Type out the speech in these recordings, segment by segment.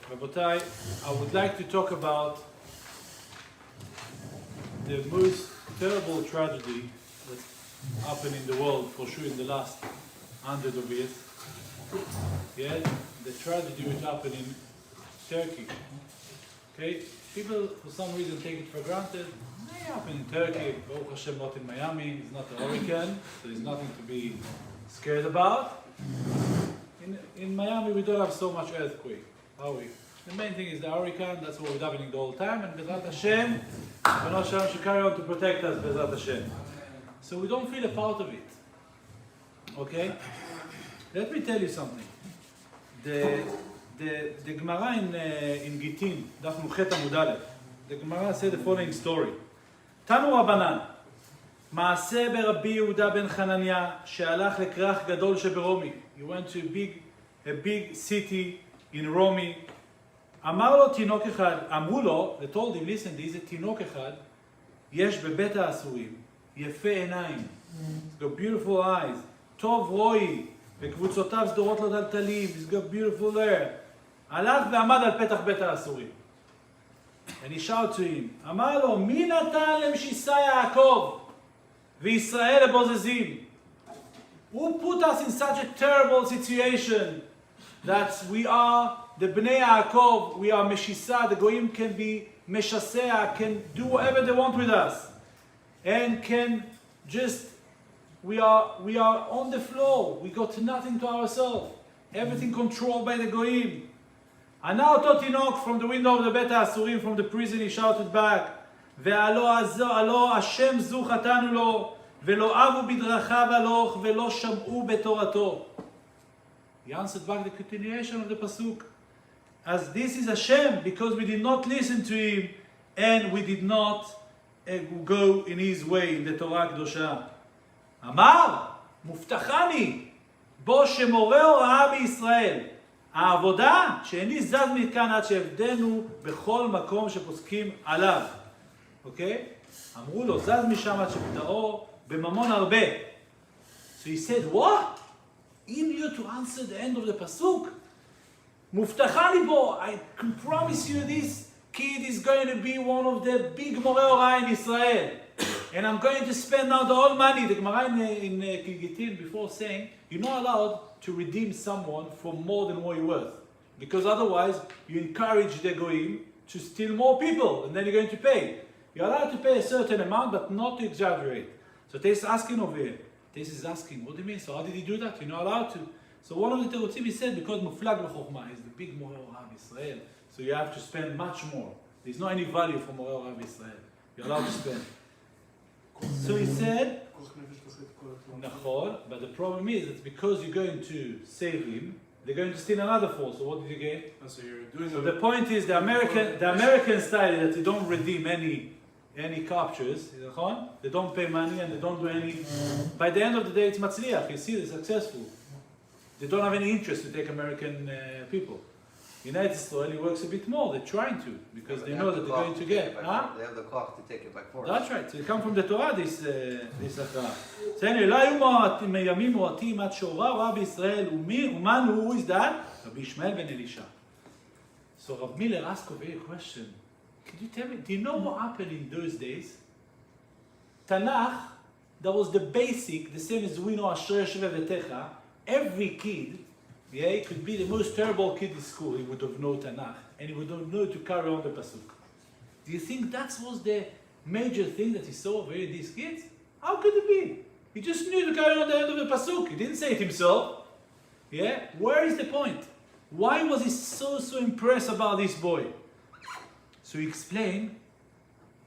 Rabotai, I would like to talk about the most terrible tragedy that happened in the world, for sure in the last 100 of years. Yeah, the tragedy which happened in Turkey. Okay, people for some reason take it for granted. It happened in Turkey, Baruch Hashem, not in Miami. It's not a hurricane, so there's nothing to be scared about. In Miami, we don't have so much earthquake, are we? The main thing is the hurricane. That's what we're davening the whole time. And Bezrat Hashem, B'nai Shalom should carry on to protect us, Bezrat Hashem. So we don't feel a part of it. Okay? Let me tell you something. The Gemara in Gittin, Daf Nuchet Amud Aleph, the Gemara said the following story. Tanu Rabbanan, מעשה ברבי יהודה בן חנניה שהלך לכרך גדול שברומי. He went to a big city in Romi. אמר לו תינוק אחד, אמרו לו, they told him, listen, there's a תינוק אחד, יש בבית האסורים, יפה עיניים, he's got beautiful eyes, טוב רואי, וקבוצותיו סדורות לו דלתלים, he's got beautiful hair. הלך ועמד על פתח בית האסורים. And he shouted to him, אמר לו, מי נתן למשיסה יעקב? וישראל לבוזזים. Who put us in such a terrible situation that we are the Bnei Yaakov, we are Meshisa, the Goyim can be Meshasea, can do whatever they want with us. And can just, we are on the floor, we got nothing to ourselves. Everything controlled by the Goyim. And now Totinok from the window of the Bet HaAsurim, from the prison, he shouted back, והלא השם זו חטאנו לו, ולא אבו בדרכיו הלוך, ולא שמעו בתורתו. He answered back the continuation of the pasuk, as this is Hashem, because we did not listen to him, and we did not go in his way, in the Torah הקדושה. אמר, מובטחני, בו שמורה הוראה בישראל. העבודה שאיני זז מכאן עד שעבדנו בכל מקום שפוסקים עליו. אוקיי? אמרו לו, זז משם עד שפטאו בממון הרבה. So he said, what? In you to answer the end of the pasuk? מובטחני בו, I can promise you this kid is going to be one of the big מורה הוראה in Israel. And I'm going to spend now the whole money. The Gemara in Gittin before saying, you're not allowed to redeem someone for more than what you're worth. Because otherwise, you encourage the Goyim to steal more people, and then you're going to pay. You're allowed to pay a certain amount, but not to exaggerate. So Tais is asking over here. Tais is asking, what do you mean? So how did he do that? You're not allowed to. So one of the Terutzim, he said, because Muflag B'Chokhmah is the big Moreh Orav Israel, so you have to spend much more. There's no any value for Moreh Orav Israel. You're allowed to spend. So he said, but the problem is that because you're going to save him, they're going to steal another four. So what did you get? So the point is the American style is that you don't redeem any captures. They don't pay money and they don't do any. By the end of the day, it's matzliach. You see, they're successful. They don't have any interest to take American people. United States works a bit more. They're trying to because they know that they're going to get. They have the clock to take it by force. That's right. So it comes from the Torah, this הכרעה. So anyway, לא היו מימים מועטים עד שהורה הוראה בישראל, ומן הוא, who is that? רבי ישמעאל בן אלישע. So Rav Miller asked over here a question. Could you tell me, do you know what happened in those days? Tanakh, that was the basic, the same as we know Asher Shve V'techa. Every kid, yeah, it could be the most terrible kid in school, he would have known Tanakh, and he would have known to carry on the pasuk. Do you think that was the major thing that he saw over here in these kids? How could it be? He just knew to carry on the end of the pasuk. He didn't say it himself. Yeah? Where is the point? Why was he so impressed about this boy? So he explained,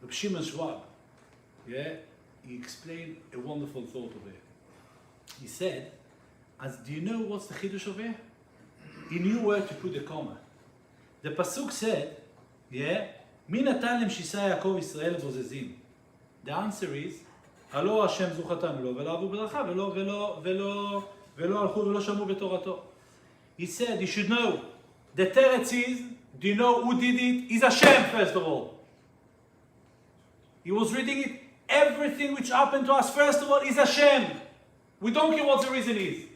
Reb Shimon Schwab, yeah, he explained a wonderful thought over here. He said, do you know what's the chidush over here? He knew where to put the comma. The pasuk said, yeah, מי נתן למשיסה יעקב ישראל לבוזזים? The answer is, הלא השם זו חטאנו לו, ולא אבו בדרכיו, ולא הלכו ולא שמעו בתורתו. He said, you should know, the teretz is, do you know who did it? Is Hashem, first of all. He was reading it, everything which happened to us, first of all, is Hashem. We don't care what the reason is.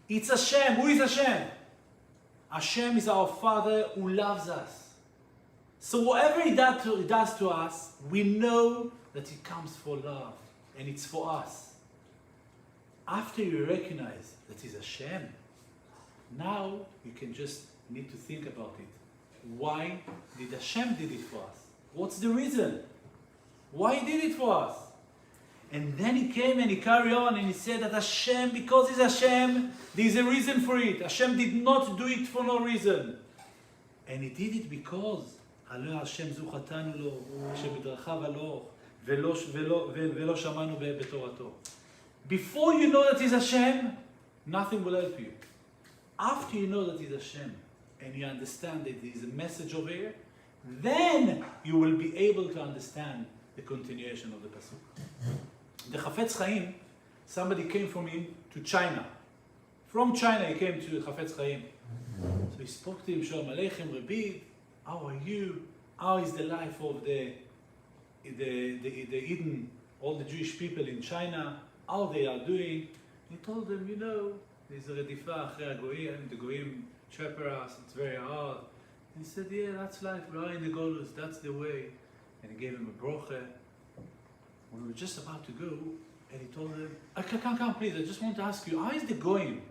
It's Hashem. Who is Hashem? Hashem is our Father who loves us. So whatever He does to us, we know that it comes for love and it's for us. After you recognize that it's Hashem, now you can just need to think about it. Why did Hashem did it for us? What's the reason? Why He did it for us? And then He came and He carried on and He said that Hashem, because He's Hashem, there's a reason for it. Hashem did not do it for no reason. And He did it because הלא השם זו חטאנו לו, שבדרכיו הלוך, ולא שמענו בתורתו. Before you know that He's Hashem, nothing will help you. After you know that He's Hashem, and you understand that there is a message over here, then you will be able to understand the continuation of the pasuk. The Chafetz Chaim, somebody came from him to China. From China he came to Chafetz Chaim. So he spoke to him, Shalom Aleichem, Rabbi, how are you? How is the life of the Eden, all the Jewish people in China, how they are doing? He told them, you know, there's a redifa achre hagoyim, the goyim trap us, it's very hard. And he said, yeah, that's life, we are in the Golus, that's the way. And he gave him a broche. When we were just about to go, and he told them, come, please, I just want to ask you, how is the goyim?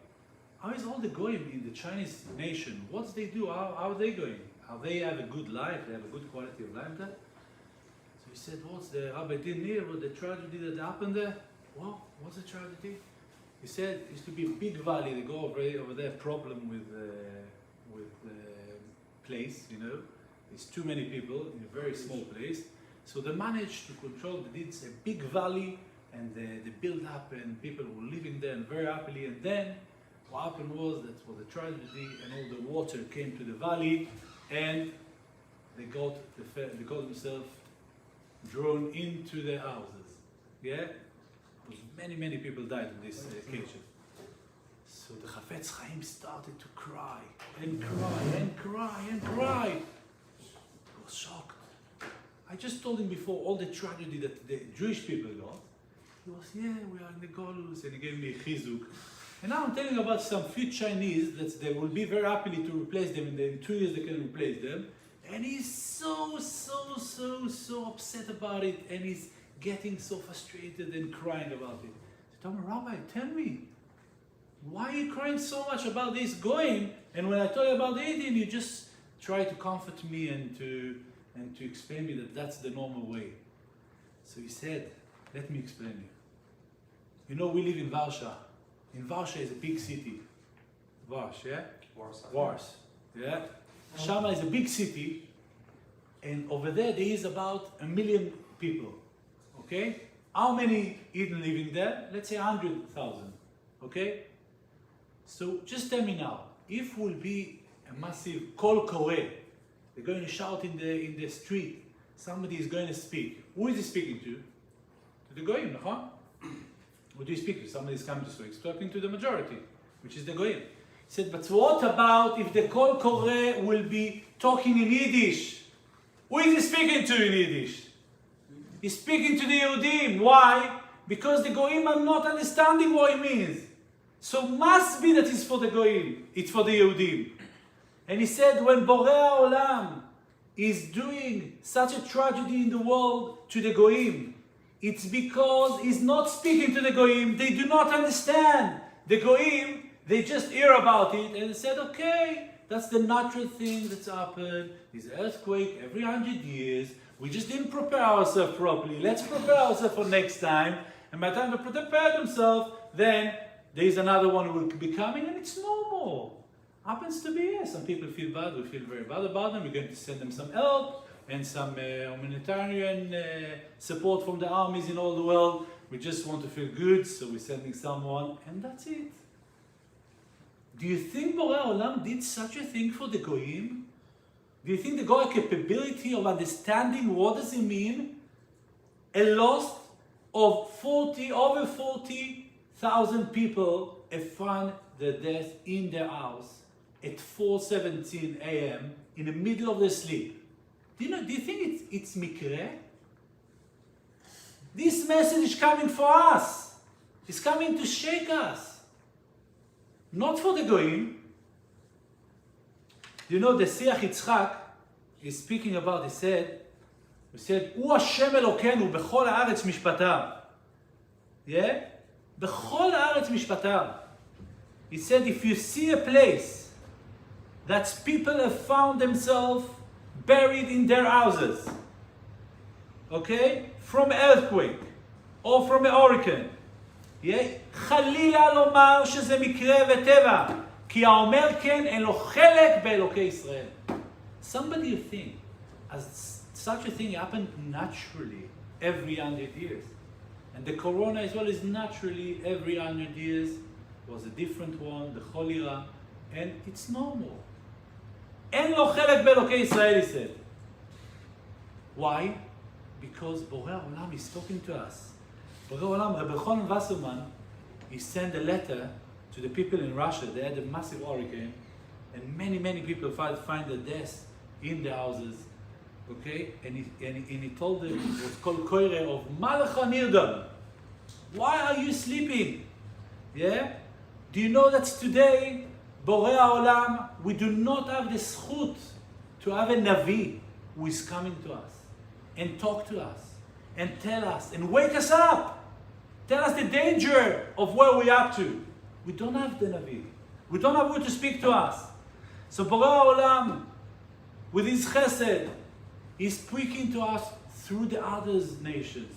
How is all the goyim in the Chinese nation? What they do? How are they going? How they have a good life? They have a good quality of life there? So he said, what's the Rabbi didn't hear what the tragedy that happened there? Well, what's the tragedy? He said it used to be a big valley. They go over there, problem with place, you know. There's too many people in a very small place. So they managed to control, they did a big valley, and they built up, and people were living there and very happily. And then what happened was that was a tragedy, and all the water came to the valley, and they got themselves drawn into their houses. Yeah? Many people died on this occasion. So the Chafetz Chaim started to cry and cry. He was shocked. I just told him before all the tragedy that the Jewish people got. He was, yeah, we are in the Golus, and he gave me a chizuk. And now I'm telling you about some few Chinese that they will be very happily to replace them, and in 2 years they can replace them. And he's so upset about it, and he's getting so frustrated and crying about it. I told him, Rabbi, tell me, why are you crying so much about this going? And when I told you about the Eden, you just try to comfort me and to explain me that that's the normal way. So he said, let me explain you. You know, we live in Warsaw. In Warsaw is a big city. Warsaw, yeah? Warsaw, yeah? Shama is a big city, and over there is about 1 million people. Okay? How many Eden living there? Let's say 100,000. Okay? So just tell me now, if will be a massive kol koreh, they're going to shout in the street, somebody is going to speak. Who is he speaking to? To the goyim, no? Who do you speak to? Somebody is coming to speak. He's talking to the majority, which is the goyim. He said, but what about if the kol koreh will be talking in Yiddish? Who is he speaking to in Yiddish? He's speaking to the Yehudim. Why? Because the Goyim are not understanding what it means. So must be that it's for the Goyim. It's for the Yehudim. And he said, when Borei Olam is doing such a tragedy in the world to the Goyim, it's because he's not speaking to the Goyim. They do not understand. The Goyim, they just hear about it and they said, okay, that's the natural thing that's happened. There's an earthquake every 100 years. We just didn't prepare ourselves properly. Let's prepare ourselves for next time. And by the time they prepare themselves, then there's another one who will be coming, and it's normal. Happens to be here. Some people feel bad. We feel very bad about them. We're going to send them some help and some humanitarian support from the armies in all the world. We just want to feel good, so we're sending someone, and that's it. Do you think Borei Olam did such a thing for the Goyim? Do you think they got a capability of understanding what does it mean? A loss of over 40,000 people have found their death in their house at 4:17 a.m. in the middle of their sleep. Do you think it's mikre? This message is coming for us. It's coming to shake us. Not for the Goyim. You know, the Siach Yitzchak is speaking about, he said, הוא השם אלוקינו בכל הארץ משפטיו. Yeah? בכל הארץ משפטיו. He said, if you see a place that people have found themselves buried in their houses, okay, from earthquake or from a hurricane, yeah? חלילה לומר שזה מקרה וטבע, כי האומר כן אין לו חלק באלוקי ישראל. Somebody think, as such a thing happened naturally every 100 years. And the corona as well is naturally every 100 years. Was a different one, the cholera, and it's normal. אין לו חלק באלוקי ישראל, he said. Why? Because בורא העולם is talking to us. בורא העולם, Rabbi Yochanan Wasserman, he sent a letter to the people in Russia. They had a massive hurricane, and many people find their deaths in the houses. Okay, and he told them, it was called koire of Malacha Nirdam. Why are you sleeping? Yeah? Do you know that today, Borei Haolam, we do not have the zchut to have a Navi who is coming to us and talk to us and tell us and wake us up. Tell us the danger of where we're up to. We don't have the Navi. We don't have who to speak to us. So Borei Haolam, with his chesed, is speaking to us through the other nations.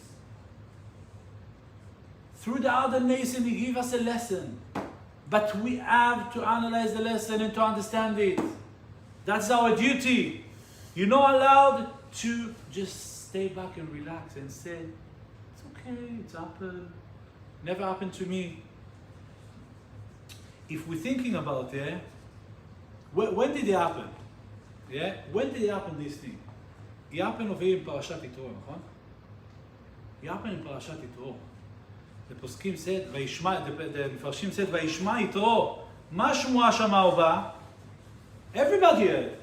Through the other nation, he gives us a lesson. But we have to analyze the lesson and to understand it. That's our duty. You're not allowed to just stay back and relax and say, it's okay, it's happened. Never happened to me. If we're thinking about it, when did it happen? Yeah? When did it happen, this thing? It happened over here in Parashat Yitro, נכון? It happened in Parashat Yitro. The poskim said, the מפרשים said, וישמע יתרו, מה שמועה שמע ובא? Everybody heard.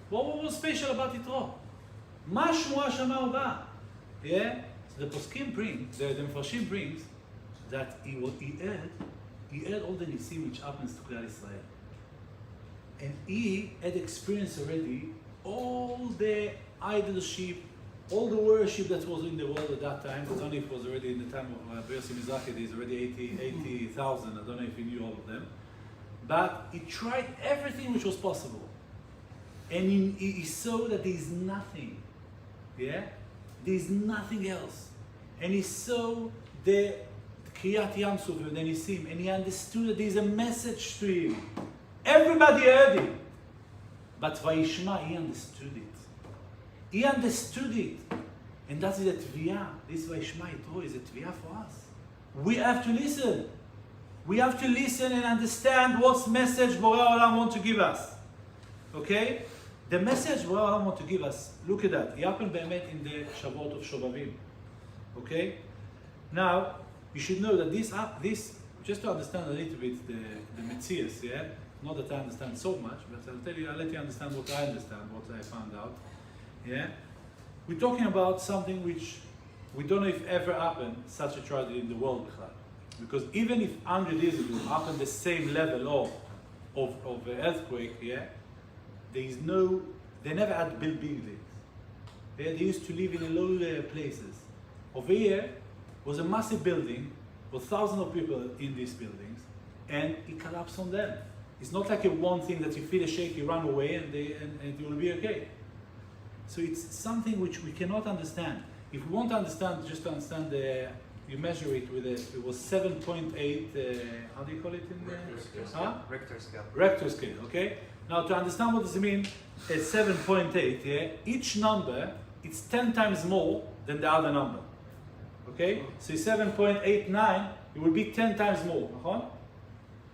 What was special about Yitro? מה שמועה שמע ובא? Yeah? So the poskim bring, the מפרשים brings, that he heard all the nisim which happens to Klal Israel. And he had experienced already all the idolship, all the worship that was in the world at that time. I don't know if it was already in the time of Bersi Mizrahi, there's already 80,000, I don't know if he knew all of them. But he tried everything which was possible. And he saw that there is nothing. Yeah? There is nothing else. And he saw the Kriyat Yam Suf and then Nisim, and he understood that there is a message to him. Everybody heard it. But Vayishma, he understood it. He understood it. And that's the Tviyah. This Vayishma Yitro is a Tviyah for us. We have to listen. We have to listen and understand what message Borei Olam wants to give us. Okay? The message Borei Olam wants to give us, look at that. It happened באמת in the Shavuot of Shovavim. Okay? Now, you should know that this just to understand a little bit the Metzias, yeah? Not that I understand so much, but I'll let you understand what I understand, what I found out. Yeah? We're talking about something which we don't know if ever happened, such a tragedy in the world. Because even if 100 years ago happened the same level of earthquake, yeah, they never had built buildings. Yeah, they used to live in low places. Over here was a massive building with thousands of people in these buildings, and it collapsed on them. It's not like a one thing that you feel a shake, you run away, and it will be okay. So it's something which we cannot understand. If we want to understand, just to understand, you measure it with it was 7.8, how do you call it in Richter scale. Huh? Richter scale. Richter scale, okay? Now to understand what does it mean, it's 7.8, yeah? Each number, it's 10 times more than the other number. Okay? So 7.89, it will be 10 times more.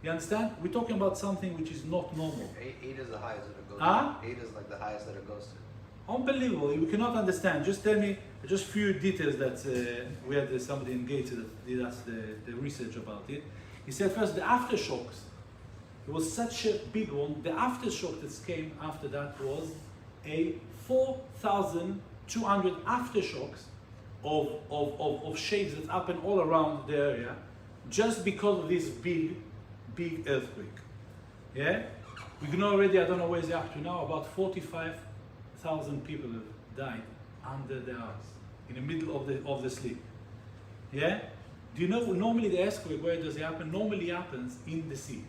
You understand? We're talking about something which is not normal. 8 is the highest that it goes Huh? to. 8 is like the highest that it goes to. Unbelievable. We cannot understand. Just tell me just few details that we had somebody engaged that did us the research about it. He said first the aftershocks. It was such a big one. The aftershock that came after that was a 4,200 aftershocks of shakes that happened all around the area just because of this big earthquake. Yeah? We know already, I don't know where they're up to now, about 45,000 people have died under the earth, in the middle of the sleep. Yeah? Do you know, normally the earthquake, where does it happen? Normally happens in the sea.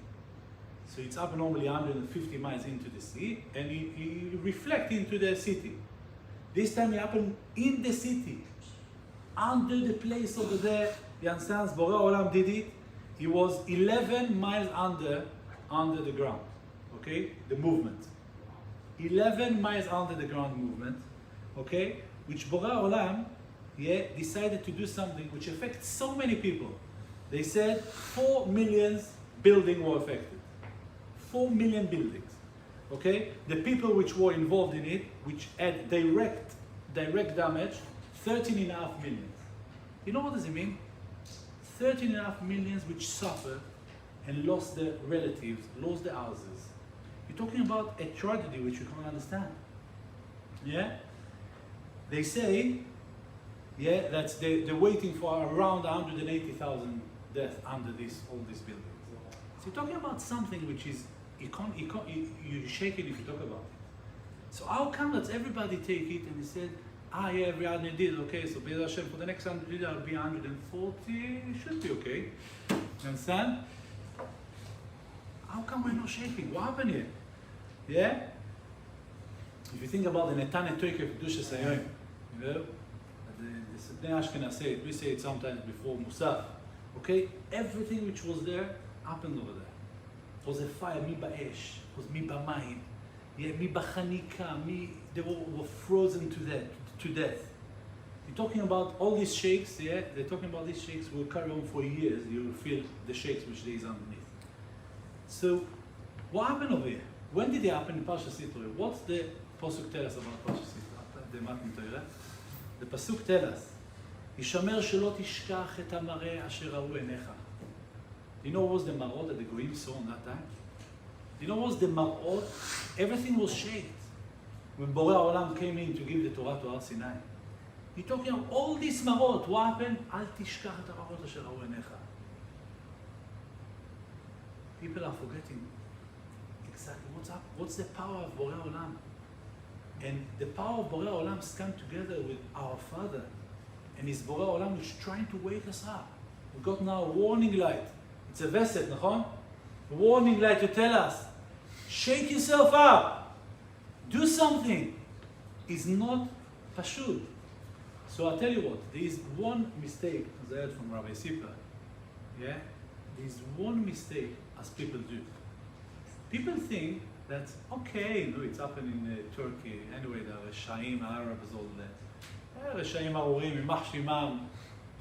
So it's up normally 150 miles into the sea, and it reflects into the city. This time it happened in the city, under the place over there. You understand? Borei Olam did it. It was 11 miles under the ground. Okay? The movement. 11 miles under the ground movement. Okay? Which Borei Olam, decided to do something which affects so many people. They said 4 million buildings were affected. 4 million buildings. Okay? The people which were involved in it, which had direct damage, 13.5 million. You know what does it mean? 13.5 million which suffered and lost their relatives, lost their houses. You're talking about a tragedy which you can't understand. Yeah? They say, that they're waiting for around 180,000 deaths under all these buildings. So you're talking about something which is, you're shaking if you talk about it. So how come that everybody take it and they said, every 100 did, okay, so Be'ez Hashem, for the next 100 did, I'll be 140, it should be okay. You understand? How come we're not shaking? What happened here? Yeah? If you think about the Netan Etoike Kedushas Hayom, you know, the Bnei Ashkenaz say it, we say it sometimes before Musaf, okay? Everything which was there happened over there. It was a fire, mi ba'esh, it was mi ba'mayim, mi ba'chanika, they were frozen to death. You're talking about all these shakes, they're talking about these shakes will carry on for years, you will feel the shakes which there is underneath. So, what happened over here? When did it happen in Parshas Yitro? What's the Pasuk tell us about Parshas Yitro? The Matan Torah. The Pasuk tell us, ישמר שלא תשכח את המראה אשר ראו עיניך. Do you know what was the marot that the Goyim saw on that time? Do you know what was the marot? Everything was shaken. When Borei Olam came in to give the Torah to Har Sinai. You're talking about all these marot. What happened? אל תשכח את המראות אשר ראו עיניך. People are forgetting exactly what's up. What's the power of Borei Olam? And the power of Borei Olam come together with our Father. And his Borei Olam is trying to wake us up. We got now a warning light. It's a veset, נכון? A warning light to tell us, shake yourself up. Do something. It's not pashut. So I'll tell you what, there is one mistake, as I heard from Rabbi Sipra. Yeah? There is one mistake as people do. People think that, okay, no, it's happened in Turkey. Anyway, the Reshaim, Arabs, all that. רשעים ארורים, יימח שמם,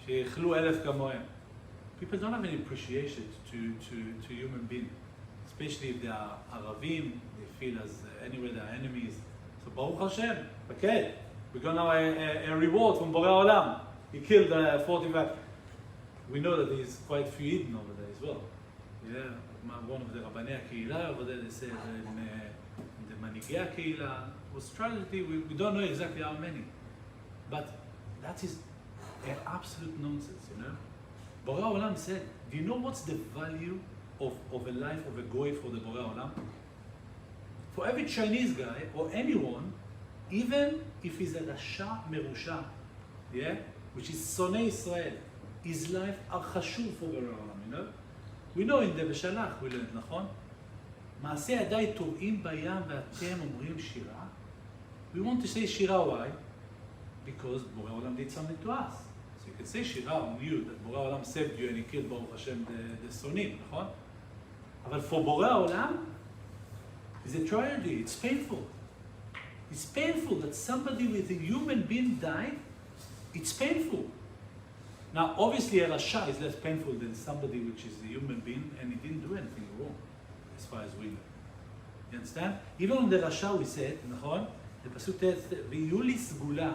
שיאכלו 1,000 כמוהם. People don't have any appreciation to human beings, especially if they are Arabim, they feel as anyway they are enemies. So Baruch Hashem, okay, we got now a reward from Borei Olam. He killed 45. We know that there's quite a few Eden over there as well. Yeah, one of the Rabbanei HaKehillah over there, they said the Manigei HaKehillah was tragedy. We don't know exactly how many. But that is an absolute nonsense, you know. Borei Olam said, do you know what's the value of a life of a goy for the Borei Olam? For every Chinese guy or anyone, even if he's a Rasha Merusha, yeah, which is Sonei Israel, his life are chashuv for Borei Olam, you know. We know in the Beshalach, we learned, נכון? מעשי ידיי טובעים בים ואתם אומרים שירה. We want to say שירה, why? Because Borei Olam did something to us. So you can say Shira on you, that Borei Olam saved you and he killed Baruch Hashem the Sonim, נכון? But for Borei Olam, it's a tragedy, it's painful. It's painful that somebody with a human being died. It's painful. Now, obviously, a Rasha is less painful than somebody which is a human being and he didn't do anything wrong, as far as we know. You understand? Even on the Rasha we said, נכון? The Pasuk tells, ויהיו לי סגולה.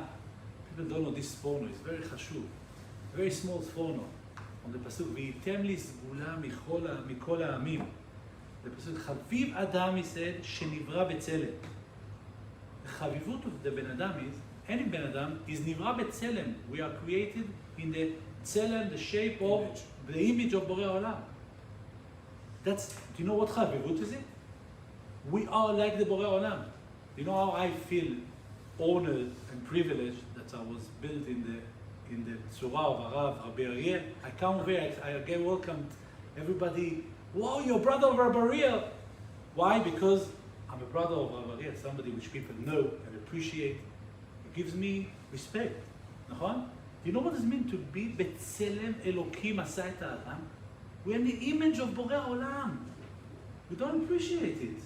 People don't know this sforno, it's very chashuv. Very small sforno. On the Pasuk, וייתם לי סגולה מכל העמים. The Pasuk, חביב אדם, he said, שנברא בצלם. The חביבות of the Ben Adam is, any Ben Adam is נברא בצלם. We are created in the צלם, the shape of, the image of Borei Olam. That's, do you know what חביבות is it? We are like the Borei Olam. You know how I feel honored and privileged that I was built in the Tzura of Arav, Rabbi Ariel. I come here, I get welcomed. Everybody, wow, you're brother of Rabbi Ariel. Why? Because I'm a brother of Rabbi Ariel, somebody which people know and appreciate. It gives me respect. נכון? Do you know what it means to be בצלם אלוקים עשה את האדם? We are in the image of בורא העולם. We don't appreciate it.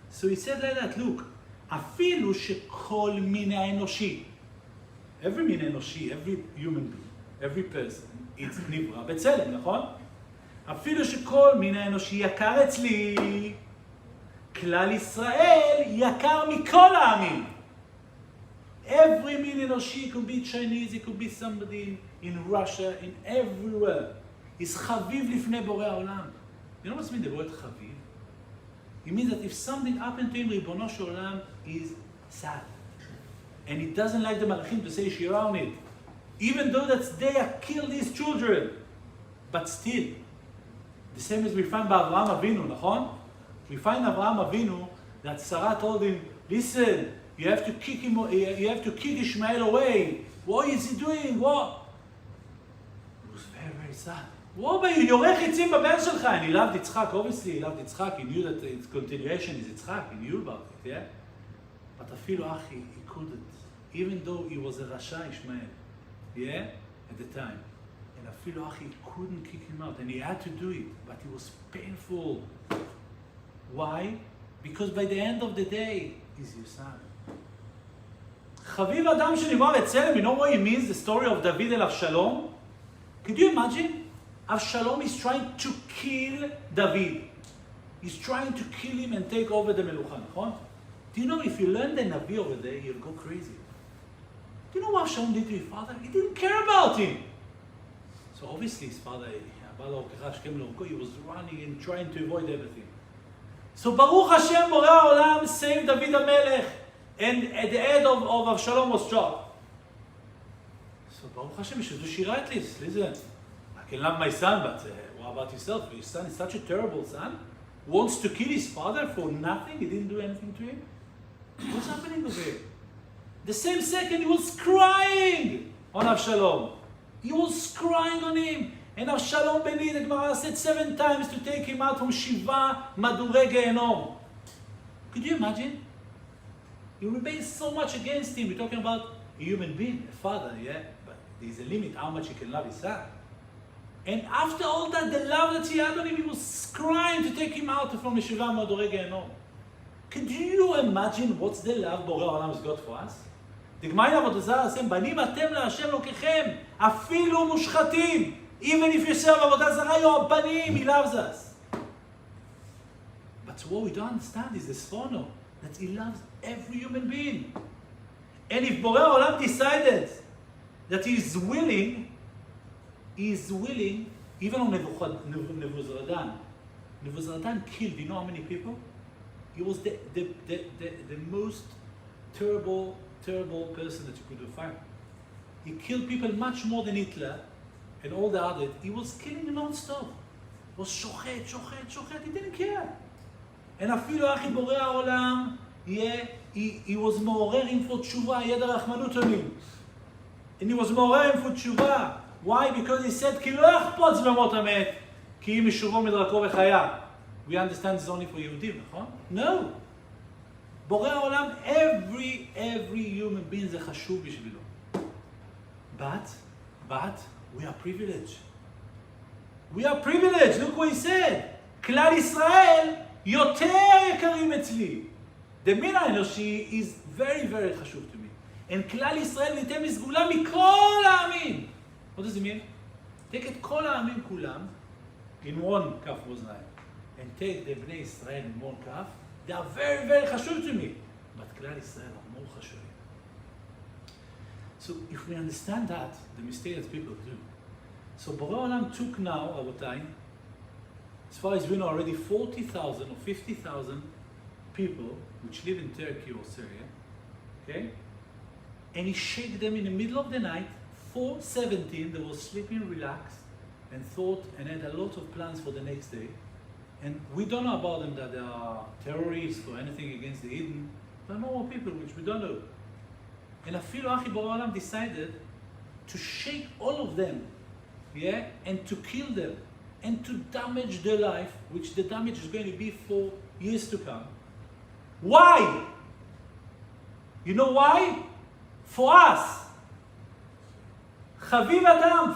So he said like that, look, אפילו שכל מין האנושי, every מין האנושי, every human being, every person, it's נברא בצלם, נכון? אפילו שכל מין האנושי יקר אצלי, כלל ישראל יקר מכל העמים. Every מין אנושי, it could be Chinese, it could be somebody in Russia, in everywhere, is חביב לפני בורא העולם. You know what's mean the word חביב? It means that if something happened to him, ריבונו של עולם is sad. And he doesn't like the malachim to say shira on it. Even though that they have killed his children. But still, the same as we find by Avraham Avinu, נכון? We find Avraham Avinu that Sarah told him, listen, you have to kick him, you have to kick Ishmael away. What is he doing? What? It was very, very sad. What about you? יורך עצים בבן שלך. And he loved Yitzchak, obviously he loved Yitzchak. He knew that its continuation is Yitzchak. He knew about it, yeah? But אפילו אחי, he couldn't. Even though he was a Rasha Ishmael, yeah? At the time. And אפילו אחי, he couldn't kick him out. And he had to do it. But it was painful. Why? Because by the end of the day, he's your son. חביב אדם שנברא בצלם, you know what it means, the story of David and Avshalom? Could you imagine? Avshalom is trying to kill David. He's trying to kill him and take over the Melucha, נכון? Do you know if you learn the Navi over there, you'll go crazy. Do you know what Avshalom did to his father? He didn't care about him. So obviously his father, he was running and trying to avoid everything. So Baruch Hashem, Borei Olam, saved David HaMelech. And at the head of Avshalom was shot. So Baruch Hashem, you should do shira at least. Listen, I can love my son, but what about yourself? Your son is such a terrible son. Wants to kill his father for nothing. He didn't do anything to him. What's happening over here? The same second he was crying on Avshalom. He was crying on him. And Avshalom Beni, the Gemara said 7 times to take him out from Shiva Madurei Gehenom. Could you imagine? He rebelled so much against him. We're talking about a human being, a father, yeah? But there's a limit how much he can love his son. And after all that, the love that he had on him, he was crying to take him out from Yeshiva Madurei Gehenom. Could you imagine what's the love Borei Olam has got for us? The Gemara in Avodah Zarah says, בנים אתם להשם אלוקיכם, אפילו מושחתים. Even if you serve Avodah Zarah, you're banim, he loves us. But what we don't understand is the sfono, that he loves every human being. And if Borei Olam decided that he is willing, even on Nebuzaradan. Nebuzaradan killed, you know how many people? He was the most terrible person that you could find. He killed people much more than Hitler and all the others. He was killing non-stop. He was shochet, he didn't care. And אפילו אחי בורא העולם, he was מעורר him for תשובה, ידע רחמנות on him. And he was מעורר him for תשובה. Why? Because he said, כי לא יחפוץ במות המת, כי אם ישובו מדרכו וחיה. We understand this only for יהודים, נכון? No. בורא העולם, every human being זה חשוב בשבילו. But, we are privileged. We are privileged. Look what he said. כלל ישראל יותר יקרים אצלי. The מין האנושי is very, very חשוב to me. And כלל ישראל ויתם לסגולה מכל העמים. What does it mean? Take את כל העמים כולם in one כף מאזניים. And take the בני ישראל in one כף. They are very, very חשוב to me. But כלל ישראל are more חשובים. So if we understand that, the mistake that people do. So Borei Olam took now, Rabotai, as far as we know already, 40,000 or 50,000 people which live in Turkey or Syria, okay? And he shake them in the middle of the night, 4:17, they were sleeping relaxed and thought and had a lot of plans for the next day. And we don't know about them that they are terrorists or anything against the Eden. They're normal people which we don't know. And אפילו אחי בורא העולם decided to shake all of them, yeah, and to kill them, and to damage their life, which the damage is going to be for years to come. Why? You know why? For us. חביב אדם,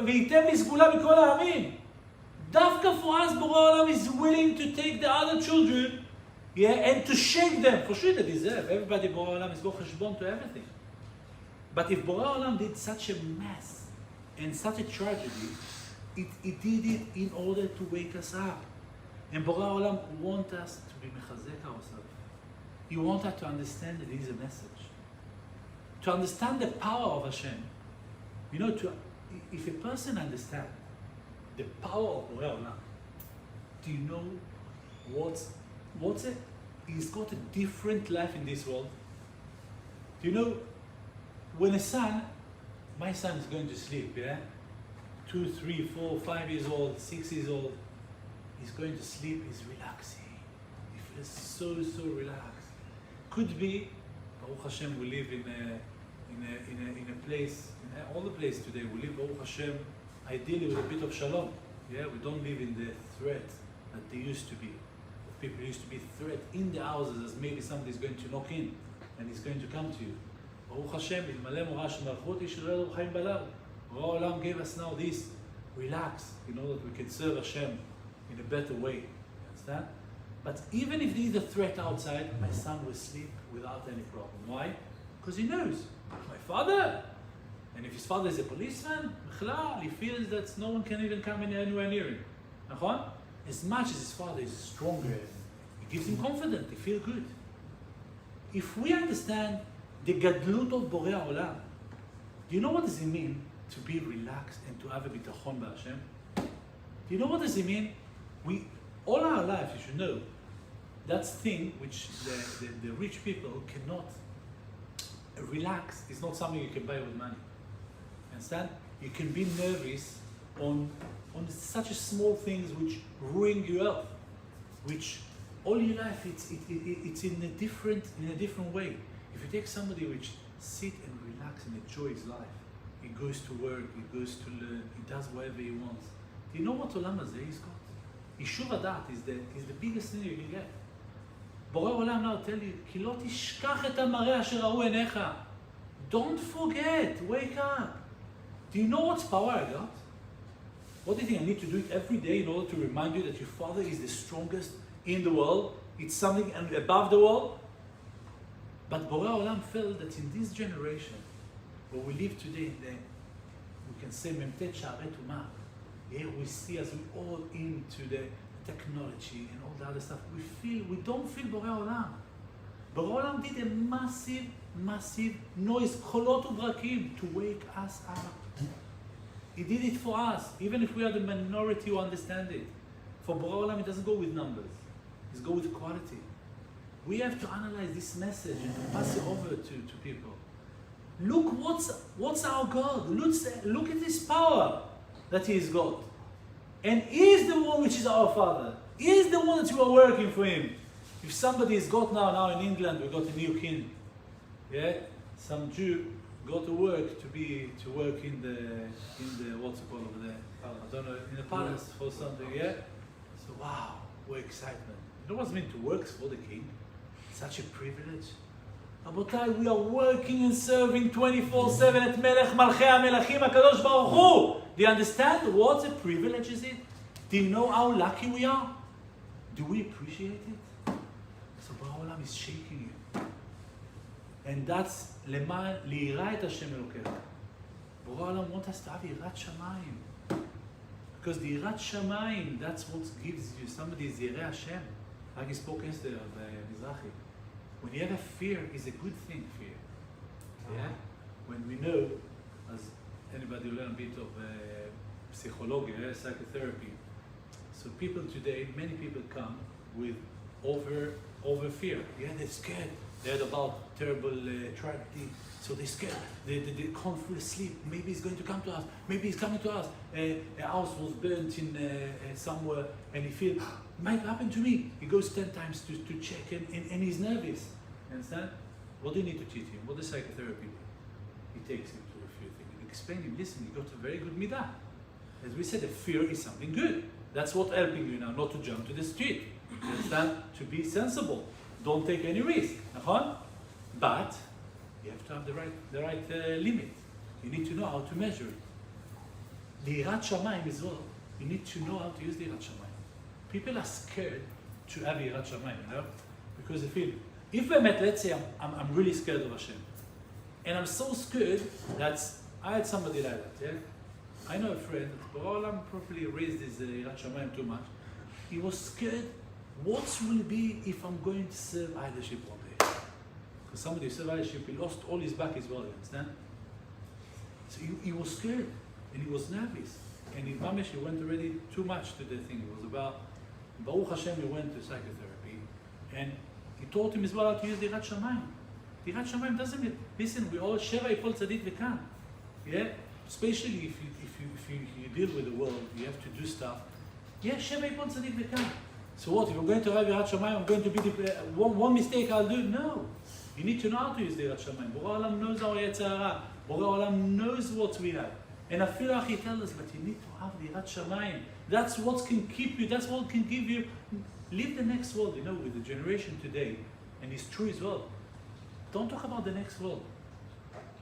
וייתן לי סגולה מכל העמים. דווקא for us, בורא העולם is willing to take the other children, yeah, and to shake them. For sure they deserve. Everybody, בורא העולם is go חשבון to everything. But if בורא העולם did such a mess and such a tragedy, it did it in order to wake us up. And בורא העולם want us to be מחזק ourselves. He wants us to understand that it is a message. To understand the power of Hashem. You know, if a person understands the power of בורא העולם, do you know what's it? He's got a different life in this world. Do you know, when my son is going to sleep, yeah? 2, 3, 4, 5 years old, 6 years old, he's going to sleep, he's relaxing. He feels so relaxed. Could be, Baruch Hashem, we live in a place, in all the places today, we live, Baruch Hashem, ideally with a bit of shalom. Yeah, we don't live in the threat that they used to be. People used to be threat in the houses as maybe somebody's going to knock in and he's going to come to you. Baruch Hashem, אלמלא מורא של מלכות, איש לא ידעו חיים בלילה. בורא העולם gave us now this, relax, in order that we can serve Hashem in a better way. You understand? But even if there is a threat outside, my son will sleep without any problem. Why? Because he knows, my father. And if his father is a policeman, בכלל, he feels that no one can even come anywhere near him. נכון? As much as his father is stronger, it gives him confidence, he feels good. If we understand the gadlut of Borei Olam, do you know what does it mean to be relaxed and to have a bitachon b'Hashem? Do you know what does it mean? We, all our life, you should know, that's thing which the rich people cannot relax. It's not something you can buy with money. Understand? You can be nervous on such a small things which ruin your health, which all your life it's in a different way. If you take somebody which sit and relax and enjoy his life, he goes to work, he goes to learn, he does whatever he wants. Do you know what Olam Hazeh he's got? Yishuv Adat is the biggest thing you can get. Borei Olam now tell you, כי לא תשכח את המראה אשר ראו עיניך. Don't forget, wake up. Do you know what power I got? What do you think? I need to do it every day in order to remind you that your father is the strongest in the world. It's something above the world. But Borei Olam felt that in this generation, where we live today, we can say Memtet Sha'arei Tumah. Here we see as we all into the technology and all the other stuff, we don't feel Borei Olam. Borei Olam did a massive noise, kolot ubrakim, to wake us up. He did it for us, even if we are the minority who understand it. For Borei Olam, it doesn't go with numbers. It goes with quality. We have to analyze this message and to pass it over to people. Look what's our God. Look at his power that he is God. And he is the one which is our Father. He is the one that you are working for him. If somebody is God now in England, we got a new king. Yeah? Some Jew go to work to work in the what's it called over there? I don't know, in the palace for something, yeah? So wow, what excitement. You know what's meant to work for the king? Such a privilege. Rabotai, we are working and serving 24/7 at Melech Malchei HaMelachim HaKadosh Baruch Hu. Do you understand what a privilege is it? Do you know how lucky we are? Do we appreciate it? So Borei Olam is shaking you. And that's למען ליראה את השם אלוקיך. Borei Olam wants us to have יראת שמיים. Because the יראת שמיים, that's what gives you, somebody is ירא Hashem. Like he spoke yesterday of Mizrahi. When you have a fear, it's a good thing, fear. Yeah? When we know, as anybody who learn a bit of psychology, psychotherapy, so people today, many people come with over over fear. Yeah, they're scared. They heard about terrible tragedy, so they're scared. They can't fall asleep. Maybe he's going to come to us. Maybe he's coming to us. A house was burnt in somewhere, and he feels, might happen to me. He goes 10 times to check, and he's nervous. You understand? What do you need to teach him? What does psychotherapy do? He takes him to a few things. He explains him, listen, you got a very good midah. As we said, the fear is something good. That's what helping you now, not to jump to the street. You understand? To be sensible. Don't take any risk. But you have to have the right limit. You need to know how to measure it. The Yirat Shamayim as well. You need to know how to use the Yirat Shamayim. People are scared to have Yirat Shamayim, because they feel, if let's say I'm really scared of Hashem, and I'm so scared that I had somebody like that. Yeah, I know a friend that Ba'olam probably raised his Yirat Shamayim too much. He was scared. What will be if I'm going to serve leadership one day? Because somebody who served leadership, he lost all his back as well, you understand? So he was scared, and he was nervous. And in Mamish, he went already too much to the thing. It was about, Baruch Hashem, he went to psychotherapy, and he taught him as well how to use the Yirat Shamayim. The Yirat Shamayim doesn't mean, listen, we all share Yipol Tzaddik V'kan. Yeah? Especially if you deal with the world, you have to do stuff. Yeah, share Yipol Tzaddik V'kan. So what, if I'm going to have Yirat Shamayim, I'm going to be one mistake I'll do? No. You need to know how to use the Yirat Shamayim. Borei Olam knows our Yetzer Hara. Borei Olam knows what we have. And Afil Achi tells us, but you need to have the Yirat Shamayim. That's what can keep you, that's what can give you, live the next world, with the generation today. And it's true as well. Don't talk about the next world.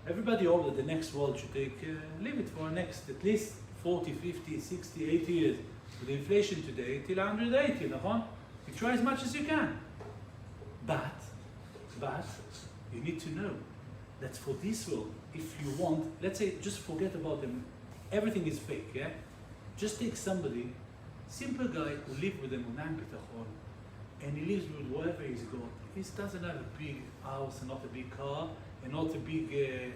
Everybody hopes that the next world should live it for next at least 40, 50, 60, 80 years. With the inflation today, till 180, you try as much as you can. But you need to know that for this world, if you want, let's say, just forget about them. Everything is fake, yeah? Just take somebody, simple guy who lives with a Munam Bitachon, and he lives with whatever he's got. He doesn't have a big house and not a big car and not a big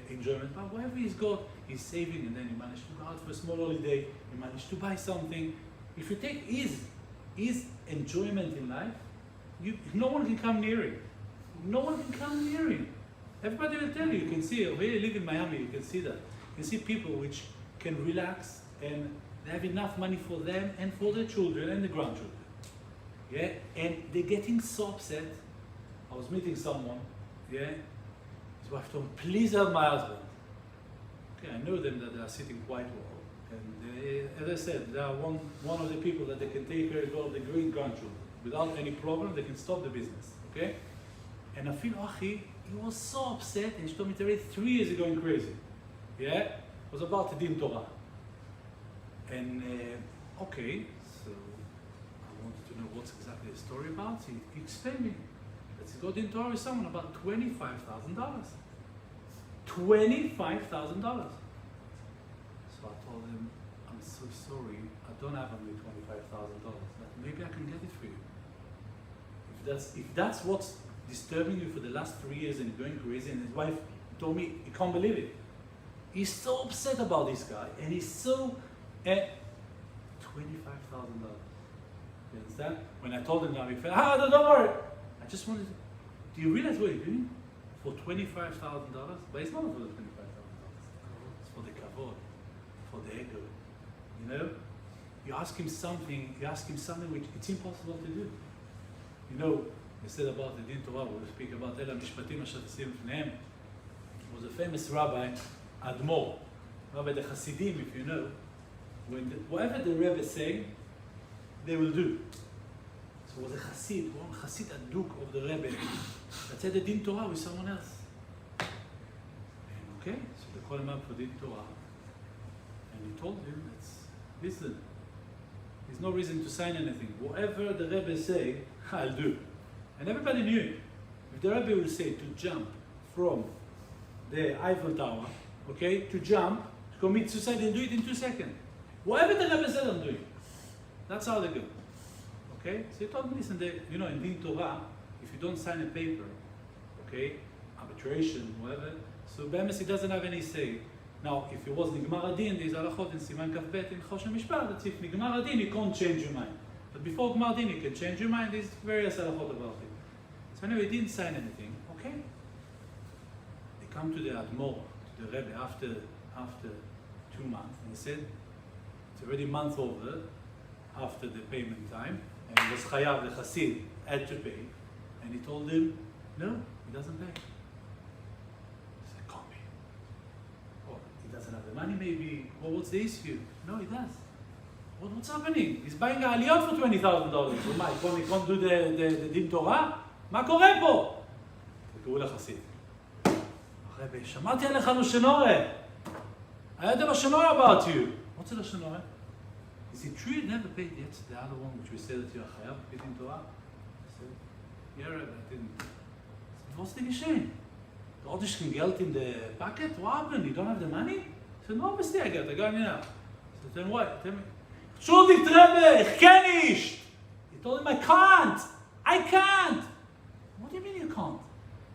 enjoyment, but whatever he's got, he's saving, and then he managed to go out for a small holiday, he managed to buy something. If you take his enjoyment in life, no one can come near him. No one can come near him. Everybody will tell you can see, when you live in Miami, you can see that. You can see people which can relax and they have enough money for them and for their children and the grandchildren. Yeah, and they're getting so upset. I was meeting someone, yeah, his wife told me, please help my husband. Okay, I know them that they are sitting quite well. And they, as I said, they are one of the people that they can take care of the great grandchildren. Without any problem, they can stop the business, okay? And I feel, he was so upset, and she told me already 3 years ago going crazy. Yeah? It was about the Din Torah. And, okay, so I wanted to know what's exactly the story about. He explained me that he got Din Torah with someone about $25,000. $25,000. So I told him, I'm so sorry, I don't have only $25,000, but maybe I can get it for you. If that's what's disturbing you for the last 3 years and you're going crazy, and his wife told me, he can't believe it. He's so upset about this guy, and he's so, $25,000. You understand? When I told him that, he felt, don't worry. I just wanted to, do you realize what you're doing? For $25,000? But it's not for the $25,000. It's for the kavod, for the ego. You ask him something which it's impossible to do. We said about the Din Torah, we speak about Ela Mishpatim Asher Tsim Fnehem. He was a famous rabbi, Admor, Rabbi the Hasidim, if you know. Whatever the Rebbe say, they will do. So was a Hasid, one Hasid Aduk of the Rebbe, that said the Din Torah with someone else. And okay, so they called him up for Din Torah, and he told him, listen, there's no reason to sign anything. Whatever the Rebbe say, I'll do. And everybody knew it. If the Rabbi will say to jump from the Eiffel Tower, okay, to commit suicide and do it in 2 seconds. Whatever the Rabbi said, I'm doing. That's how they go. Okay? So he told me, listen, in Din Torah, if you don't sign a paper, okay, arbitration, whatever, so Be'emes he doesn't have any say. Now, if it was Nigmar Adin, there's halachot in Siman Kaf Bet in Choshen Mishpat, that if Nigmar Adin, you can't change your mind. But before Gmar Din, you can change your mind. There's various halachot about it. So anyway, he didn't sign anything. Okay. They come to the Admor, to the Rebbe, after 2 months, and he said, it's already a month over after the payment time, and he was chayav, the Chassid had to pay, and he told him, no, he doesn't pay. He said, can't be. Oh, he doesn't have the money maybe. Well, what's the issue? No, he does. What's happening? He's buying העליות for $20,000. ומה, he can't do the דין תורה? מה קורה פה? וקראו לחסיד. הרבי, שמעתי עליך לשנורה. I heard the לשנורה about you. What's the לשנורה? Is it true you never paid yet the other one which we said that you are חייב בדין תורה? I said, yeah, Rabbi, I didn't. I said, what's the geschehen? The orders can Geld in the packet? What happened? You don't have the money? I said, no, obviously I got it. I got it now. I said, then what? Tell me. Schuldig, Rebbe, ich kann nicht. He told him, I can't. I can't. What do you mean you can't?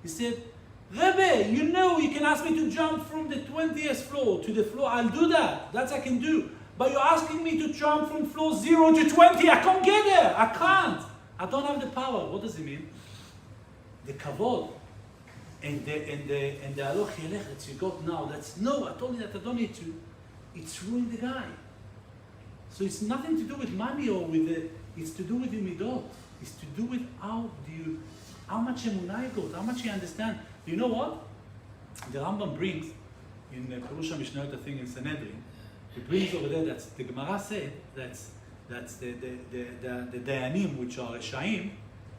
He said, Rebbe, you know you can ask me to jump from the 20th floor to the floor. I'll do that. That I can do. But you're asking me to jump from floor 0 to 20. I can't get there. I can't. I don't have the power. What does it mean? The kavod and the aloch yelech that you got now. That's no. I told you that I don't need to. It's ruining the guy. So it's nothing to do with money or with the. It's to do with the midot. It's to do with how much emunah you got, how much you understand. You know what? The Rambam brings in Perush HaMishnayot, I think in Sanhedrin. He brings over there that the Gemara said that's the dayanim which are reshaim.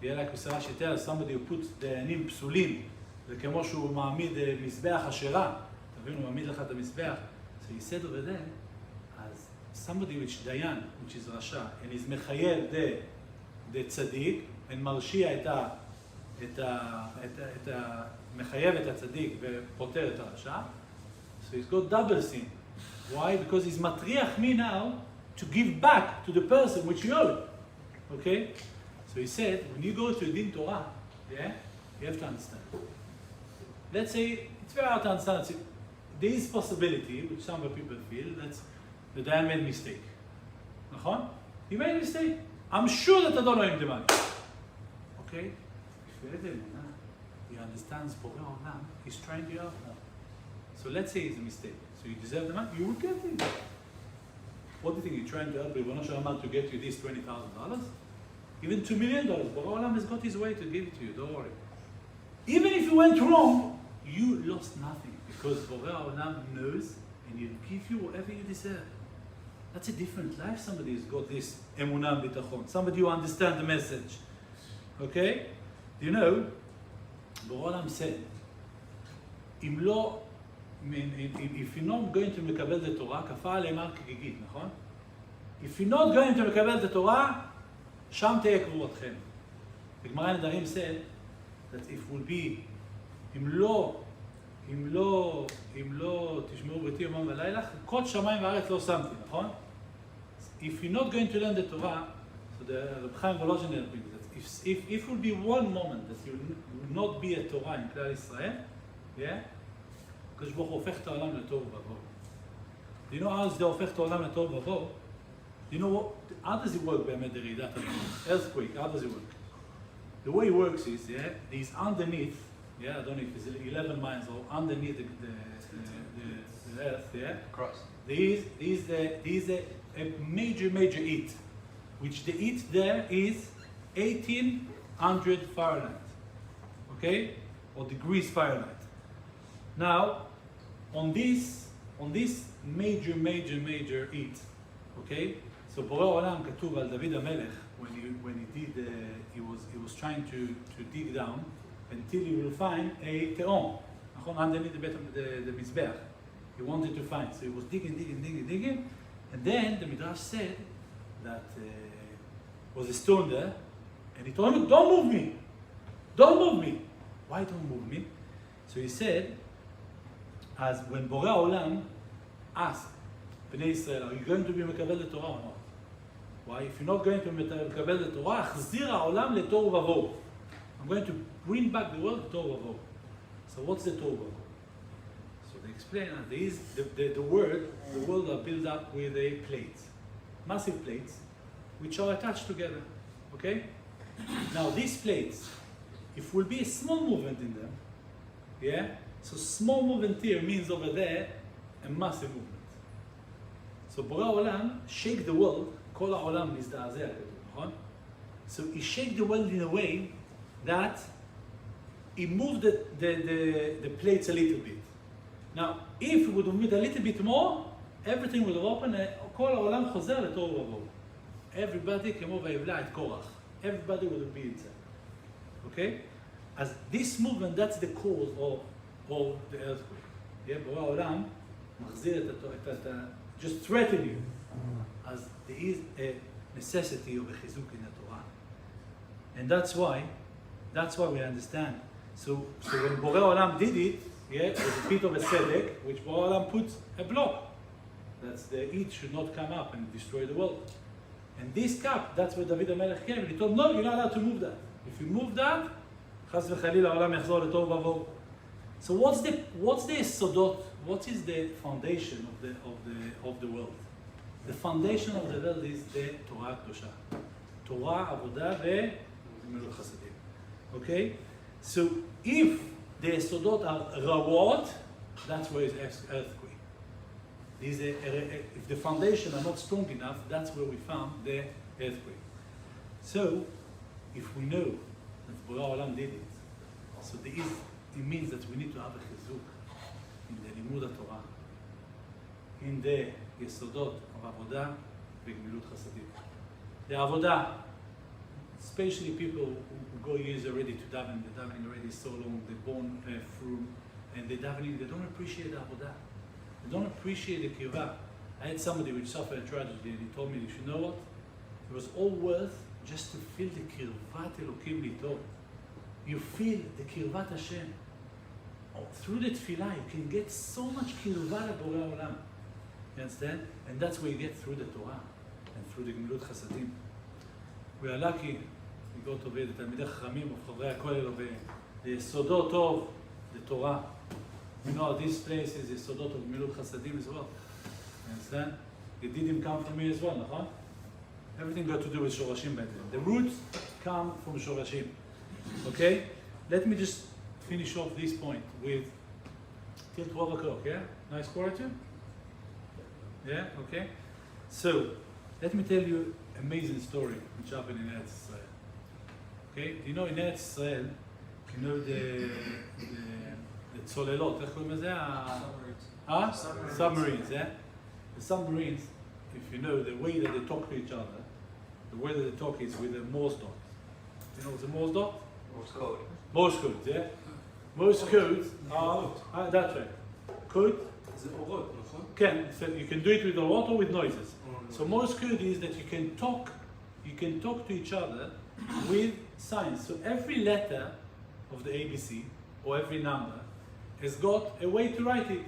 Yeah, like Usara Shetel, somebody who puts dayanim psulim. זה כמו שהוא מעמיד מזבח אשרה. תבינו, הוא מעמיד לך את המזבח. So he said over there, as somebody which dayan, which is rasha, and is mechayev the tzaddik, and מרשיע מחייב את הצדיק ופותר את הרשע. So he's got double sin. Why? Because he's matriach me now to give back to the person which you owe. Okay? So he said, when you go to Din Torah, yeah, you have to understand. Let's say, it's very hard to understand. There is possibility, which some people feel, that the Dayan made a mistake. נכון? He made a mistake. I'm sure that I don't owe him the money. Okay? If he understands Borei Olam, he's trying to help now. So let's say it's a mistake. So you deserve the money, you will get it. What do you think? You're trying to help Ribono Shel Olam to get you this $20,000? Even $2 million. Borei Olam has got his way to give it to you, don't worry. Even if you went wrong, you lost nothing. Because Borei Olam knows and he'll give you whatever you deserve. That's a different life. Somebody who's got this emunah bitachon. Somebody who understands the message. Okay? You know, Borei Olam said, if you're not going to מקבל the Torah, כפה עליהם הר כגיגית, נכון? If you're not going to מקבל the Torah, שם תהיה קבורתכם. The Gemara in Nedarim said that if will be, אם לא תשמעו בריתי יומם ולילה, חוקות שמיים וארץ לא שמתי, נכון? If you're not going to learn the Torah, so the Rabbi Chaim Volozhin brings that if will be one moment that you will not be a Torah in כלל ישראל, yeah? הקדוש ברוך הוא הופך את העולם לתוהו ובוהו. Do you know how זה הופך את העולם לתוהו ובוהו? Do you know what, how does it work באמת ברעידת אדמה? Earthquake, how does it work? The way it works is, yeah, there's underneath, yeah, I don't know if it's 11 miles or underneath the earth, yeah? Cross. There is a major heat, which the heat there is 1800 Fahrenheit, okay? Or degrees Fahrenheit. Now, on this major heat, okay? So Borei Olam כתוב על דוד המלך, he was trying to dig down until he will find a te'om, underneath the mizbeach. He wanted to find, so he was digging, and then the Midrash said that was a stone there, and he told him, don't move me. Why don't move me? So he said, as when Borei Olam asked Bnei Israel, are you going to be מקבל the Torah or not? Why? If you're not going to מקבל the Torah, החזיר העולם לתוהו ובוהו. I'm going to bring back the world to תוהו ובוהו. So what's the תוהו ובוהו? So they explain that there is the world are built up with a plate, massive plates, which are attached together. Okay? Now these plates, if will be a small movement in them, yeah? So small movement here means over there a massive movement. So בורא העולם shake the world, כל העולם מזדעזע, נכון? So he shake the world in a way that he moved the plates a little bit. Now, if he would move it a little bit more, everything will open, כל העולם חוזר לתוהו ובוהו. Everybody כמו ויבלע את קורח. Everybody will be inside. Okay? As this movement, that's the cause of the earthquake. Yeah, בורא העולם מחזיר את just threaten you. As there is a necessity of a chizuk in the Torah. And that's why we understand. So when Borei Olam did it, yeah, with a bit of a tzedek, which Borei Olam put a block. That's the heat should not come up and destroy the world. And this cup, that's where David HaMelech came. And he told, no, you're not allowed to move that. If you move that, chas v'chalil ha'olam yachzor letov v'avov. So what's the sodot? What is the foundation of the world? The foundation of the world is the Torah Kedosha. Torah, Avodah, ve'gemilut chasadim. Okay? So if the sodot are rawot, that's where it's earthquake. If the foundation are not strong enough, that's where we found the earthquake. So, if we know that Borei Olam did it, so it means that we need to have a chizuk in the limud Torah, in the yesodot of avodah v'gemilut chasadim. The avodah, especially people who go years already to daven, the davening already so long, they're born through, and they davening, they don't appreciate the avodah. They don't appreciate the kirvah. I had somebody which suffered a tragedy, and he told me, you know what? It was all worth just to feel the kirvat Elokim lito. You feel the kirvat Hashem. Through the tefillah, you can get so much kirvat at Borei Olam. You understand? And that's where you get through the Torah and through the gemilut chasadim. We are lucky. We go to the Talmidei Chachamim of Chavrei HaKolel of the Sodot of the Torah. You know, this place is the Sodot of gemilut chasadim as well. You understand? The Didim come from me as well, נכון? Everything got to do with Shorashim by then. The roots come from Shorashim. Okay? Let me just finish off this point with till 12 o'clock, yeah? Nice quarter? Yeah? Okay? So, let me tell you an amazing story which happened in Eretz Israel. Okay? You know, in Eretz Israel, you know the צוללות, איך קוראים לזה? Submarines, yeah? The submarines, if you know, the way that they talk to each other, the way that they talk is with a Morse dot. You know what's a Morse dot? Morse code. Morse code, yeah? Morse codes are, that's right. Code? זה אורות, נכון? כן, so you can do it with a lot or with noises. So Morse code is that you can talk to each other with signs. So every letter of the ABC, or every number, has got a way to write it.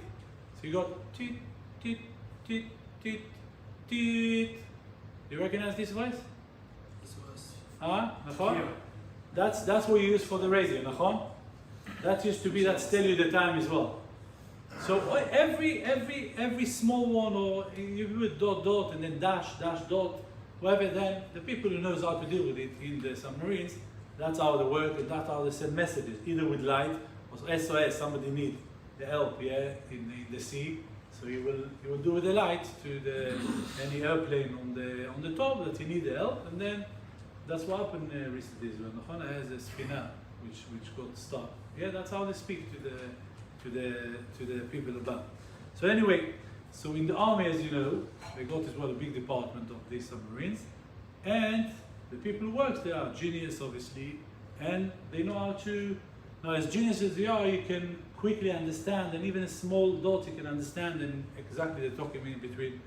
So you got tit, tit, tit, tit, tit. Do you recognize this voice? This was... נכון? Here. That's what you use for the radio, נכון? That used to be, that's tell you the time as well. So every small one, or you do a dot dot and then dash dash dot, whatever, then the people who knows how to deal with it in the submarines, that's how they work and that's how they send messages, either with light or SOS, somebody need the help, yeah, in the sea. So you will do with the light to any airplane on the top that you need the help, and then that's what happened recently. When Nachona has a spina which got stuck. Yeah, that's how they speak to the people above. So anyway, so in the army, as you know, they got as well a big department of these submarines, and the people who work there are genius, obviously, and they know how to. Now, as genius as they are, you can quickly understand, and even a small dot you can understand, and exactly the talking in between.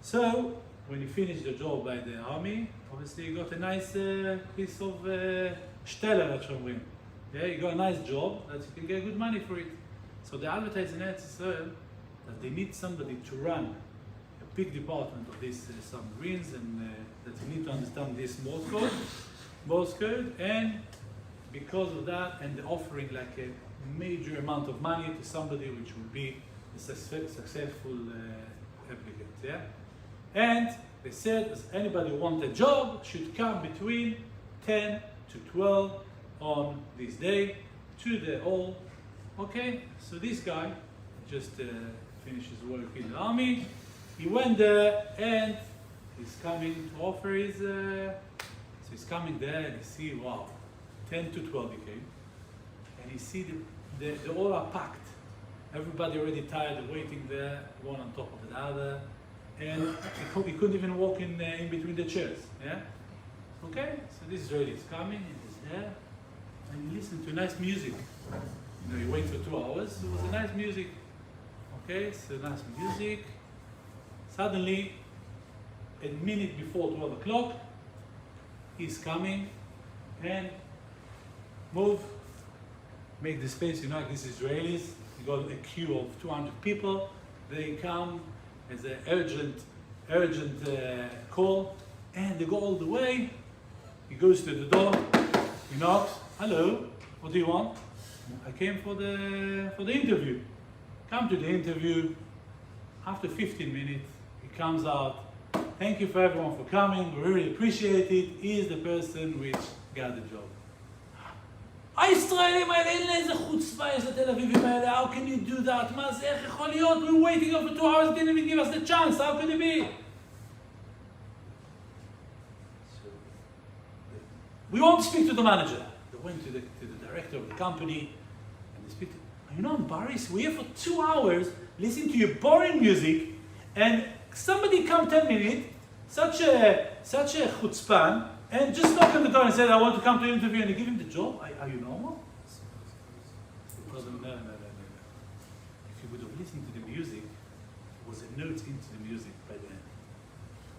So when you finish the job by the army, obviously you got a nice piece of steller, as אומרים. Yeah, you got a nice job that you can get good money for it. So they advertise in Eretz Israel that they need somebody to run a big department of these submarines, and that you need to understand this Morse code, and because of that, and they're offering like a major amount of money to somebody which will be a successful applicant, yeah? And they said, as anybody who wants a job should come between 10 to 12 on this day to the hall. Okay, so this guy just finished his work in the army. He went there and he's coming to offer his. So he's coming there and he see, wow, 10 to 12 he came, and he see the all are packed. Everybody already tired of waiting there, one on top of the other, and he couldn't even walk in between the chairs. Yeah. Okay, so this Israeli is coming and he's there, and he listened to nice music. You know, he waited for 2 hours. It was a nice music. Okay, so nice music. Suddenly, a minute before 12 o'clock, he's coming and make the space. You know, like these Israelis, you got a queue of 200 people. They come as an urgent call, and they go all the way. He goes to the door, he knocks. Hello, what do you want? I came for the interview. Come to the interview. After 15 minutes, he comes out. Thank you for everyone for coming. We really appreciate it. He is the person which got the job. הישראלים האלה, אין לה איזה חוצפה יש לתל אביבים האלה. How can you do that? מה זה, איך יכול להיות? We were waiting over 2 hours, didn't even give us the chance. How could it be? We want to speak to the manager. They went to the director of the company and they speak to, you know, Boris, we're here for 2 hours listening to your boring music, and somebody come 10 minutes, such a chutzpan, and just knock on the door and said, I want to come to an interview, and you give him the job? Are you normal? He told them, no. If you would have listened to the music, there was a note into the music by then.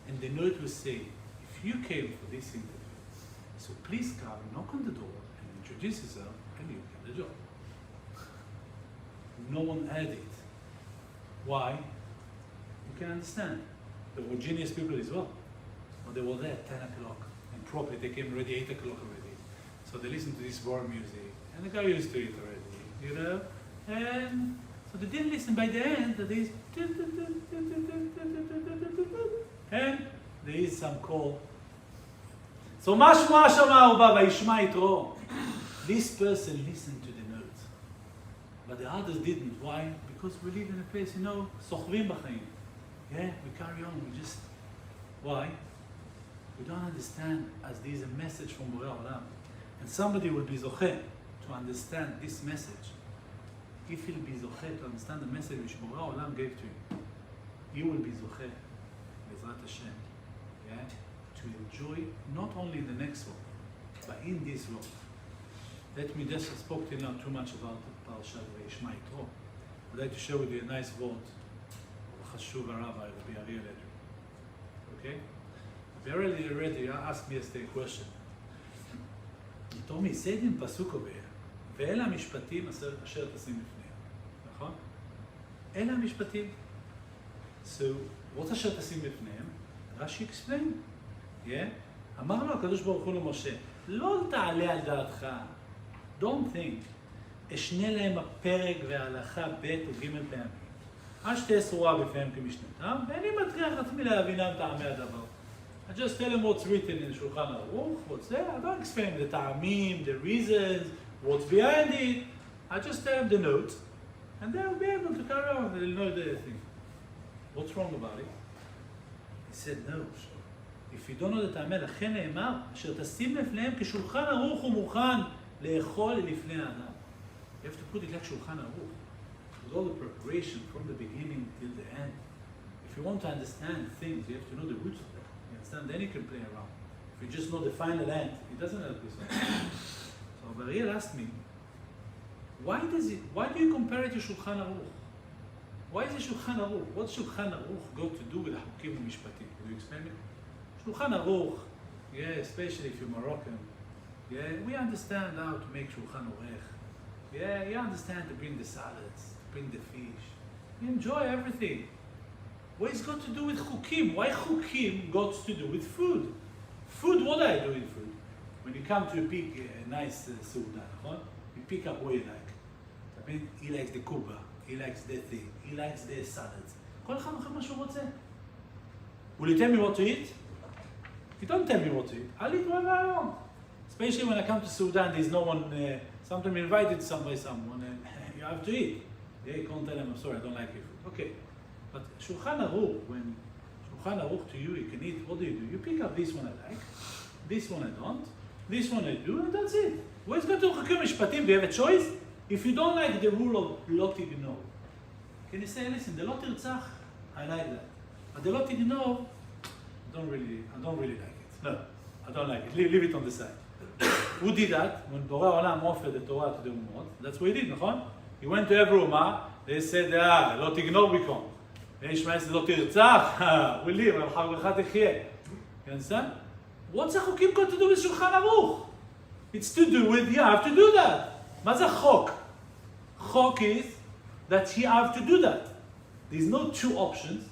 And the note was saying, if you came for this interview, so please come, knock on the door, and introduce yourself, and you get the job. No one had it. Why? You can understand. They were genius people as well. But they were there at 10 o'clock. And probably they came already 8 o'clock already. So they listened to this war music. And they got used to it already, you know? And so they didn't listen by the end. There is and there is some call. So משמע שמע הוא בא וישמע יתרו. This person listened to the note. But the others didn't. Why? Because we live in a place, you know, סוחבים בחיים. Yeah, we carry on, we just... Why? We don't understand as there is a message from Borei Olam. And somebody will be zoche to understand this message. If he'll be zoche to understand the message which Borei Olam gave to him, he will be zoche, Bezrat Hashem, yeah, to enjoy not only the next one, but in this world. Let me just spoke till now too much about the Parashat Vayishma Yitro. I'd like to share with you a nice word of Chashuv Rabbi, Rabbi Ariel Edry. Okay? Rabbi Ariel Edry asked me yesterday a question. He told me, said in Pasuk over here, ואלה המשפטים אשר תשים לפניהם. נכון? אלה המשפטים. So, what אשר תשים לפניהם? Rashi explained. Yeah? אמר לו הקדוש ברוך הוא למשה, לא תעלה על דעתך. Don't think. אשנה להם הפרק וההלכה ב' וג' פעמים. אל שתהיה סרורה בפיהם כמשנתם, ואני מטריח עצמי להבינם טעמי הדבר. I just tell them what's written in Shulchan Aruch, what's there. I don't explain the ta'amim, the reasons, what's behind it. I just tell them the notes, and they'll be able to carry on. They'll know the thing. What's wrong about it? He said, no. If you don't know the ta'amim, לכן נאמר, אשר תשים לפניהם כשולחן ערוך ומוכן לאכול לפני האדם. You have to put it like Shulchan Aruch, with all the preparation from the beginning till the end. If you want to understand things, you have to know the roots of them. You understand? Then you can play around. If you just know the final end, it doesn't help you so much. So Ariel asked me, why do you compare it to Shulchan Aruch? Why is it Shulchan Aruch? What's Shulchan Aruch got to do with Hakim and Mishpatim? Will you explain it? Shulchan Aruch, yeah, especially if you're Moroccan, yeah, we understand how to make Shulchan Aruch. Yeah, you understand to bring the salads, to bring the fish. You enjoy everything. What is got to do with chukim? Why chukim got to do with food? Food, what do I do with food? When you come to pick a nice suda, you pick up what you like. I mean, he likes the kuba, he likes the thing, he likes the salads. כל אחד אוכל מה שהוא רוצה. Will you tell me what to eat? You don't tell me what to eat. I'll eat whatever I want. Especially when I come to Sudan, there's no one, sometimes you're invited by someone and you have to eat. Yeah, you can't tell them, I'm sorry, I don't like your food. Okay. But Shulchan Aruch, when Shulchan Aruch to you, you can eat, what do? You pick up this one I like, this one I don't, this one I do, and that's it. Where's got to Chakim Mishpatim? Do you have a choice? If you don't like the rule of Lo Tignov, can you say, listen, the Lo Tirtzach, I like that. But the Lo Tignov, I don't really like it. No, I don't like it. Leave it on the side. Who did that? When Borei Olam offered the Torah to the Ummot, that's what he did, נכון? He went to every Ummah, they said, Lo Tignov we come. Ishmael said, Lo Tirtzach, we live, Al Charvecha Techyeh. You understand? What's the Chokim got to do with Shulchan Aruch? It's to do with, you have to do that. מה זה חוק? Chok is that you have to do that. There's no two options.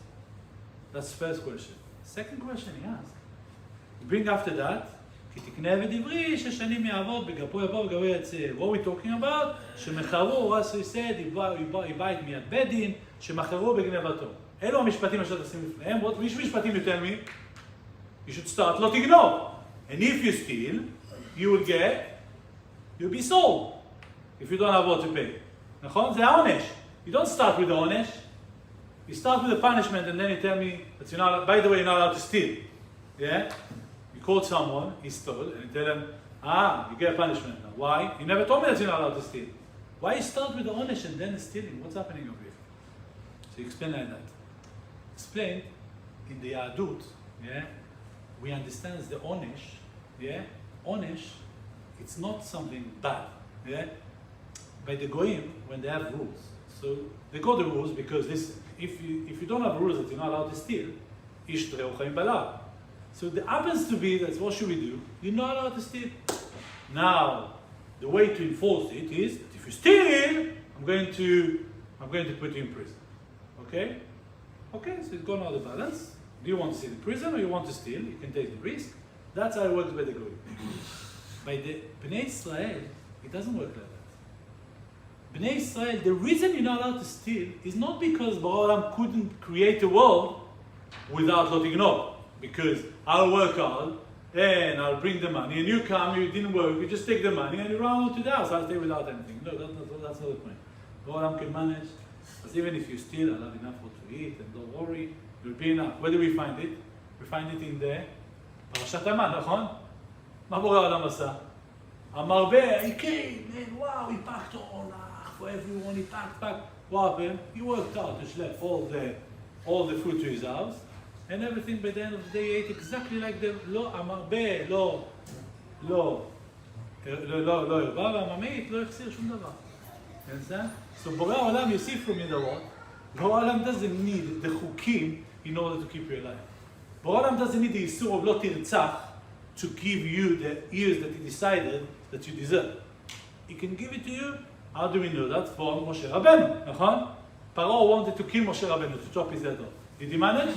That's the first question. Second question he asked. Bring after that, כי תקנה ודברי ששנים יעבוד בגפו יבוא וגפו יצא. What are we talking about? שמחרו, רסי said, יבית מיד בית דין, שמחרו בגנבתו. אלו המשפטים אשר תשים לפניהם. which משפטים you tell me? You should start לא תגנוב. And if you steal, you'll be sold. If you don't have what to pay. נכון? זה העונש. You don't start with the עונש. You start with the punishment and then you tell me that you're not, by the way, you're not allowed to steal. Yeah? You caught someone, he stole, and you tell them, you get a punishment now. Why? You never told me that you're not allowed to steal. Why you start with the עונש and then stealing? What's happening over here? So you explain like that. Explain in the Yahadut, yeah? We understand the עונש, yeah? עונש, it's not something bad, yeah? By the Goyim, when they have rules. So they got the rules because this, if you don't have rules that you're not allowed to steal, ish tereu chaim balav. So it happens to be that what should we do? You're not allowed to steal. Now, the way to enforce it is that if you steal, I'm going to put you in prison. Okay? Okay, so it's gone out of balance. Do you want to sit in prison or you want to steal? You can take the risk. That's how it works by the Goyim. By the Bnei Israel, it doesn't work like that. Bnei Israel, the reason you're not allowed to steal is not because Borei Olam couldn't create a world without Lo Tignov. Because I'll work hard and I'll bring the money, and you come, you didn't work, you just take the money and you run out to the house. I'll stay without anything. No, that's not the point. Borei Olam can manage. Because even if you steal, I'll have enough what to eat, and don't worry, you'll be enough. Where do we find it? We find it in the פרשת המן, נכון? מה בורא העולם עשה? המרבה, he came, and wow, he packed all for everyone, he packed. What happened? He worked out to schlep all the food to his house, and everything by the end of the day he ate exactly like the המרבה לא הרבה, והממעיט לא החסיר שום דבר. understand? So בורא העולם, you see from me the what? בורא העולם doesn't need the חוקים in order to keep you alive. בורא העולם doesn't need the איסור of לא תרצח to give you the ears that he decided that you deserve. He can give it to you. How do we know that? From Moshe Rabbeinu, נכון? Paro wanted to kill Moshe Rabbeinu, to chop his head off. Did he manage?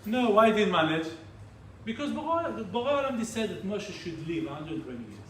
No, why didn't he manage? Because Borei Olam decided that Moshe should live 120 years.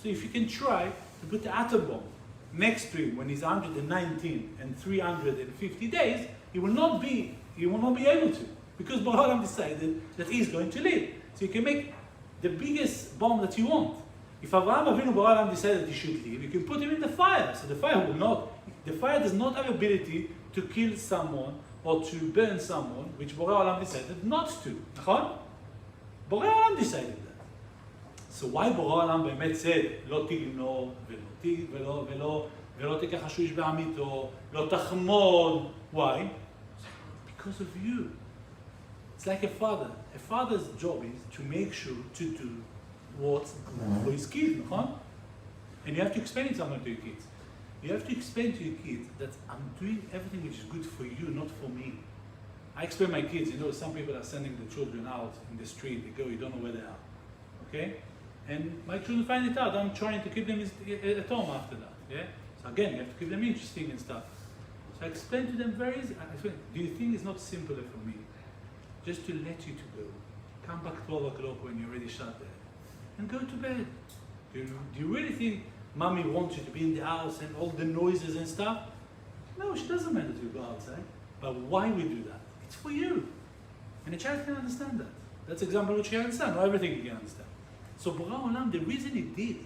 So if you can try to put the atom bomb next to him when he's 119 and 350 days, he will not be able to. Because Borei Olam decided that he's going to live. So you can make the biggest bomb that you want. If Avraham Avinu Borei Olam decided he should live, you can put him in the fire. So the fire does not have ability to kill someone or to burn someone, which Borei Olam decided not to. נכון? Borei Olam decided that. So why Borei Olam באמת said, לא תגנוב ולא תיקח השוויש בעמיתו, לא תחמוד. Why? Because of you. It's like a father. A father's job is to make sure to do what's good for his kids, נכון? And you have to explain something to your kids. You have to explain to your kids that I'm doing everything which is good for you, not for me. I explain to my kids, some people are sending the children out in the street. They go, you don't know where they are. Okay? And my children find it out. I'm trying to keep them at home after that. Yeah? So again, you have to keep them interesting and stuff. So I explain to them very easy. I explain, do you think it's not simpler for me just to let you to go? Come back 12 o'clock when you're already shut there. And go to bed. Do you really think Mommy wants you to be in the house and all the noises and stuff? No, she doesn't mind that you go outside. But why we do that? It's for you. And a child can understand that. That's an example which you can understand. Not everything you can understand. So Borei Olam, the reason he did,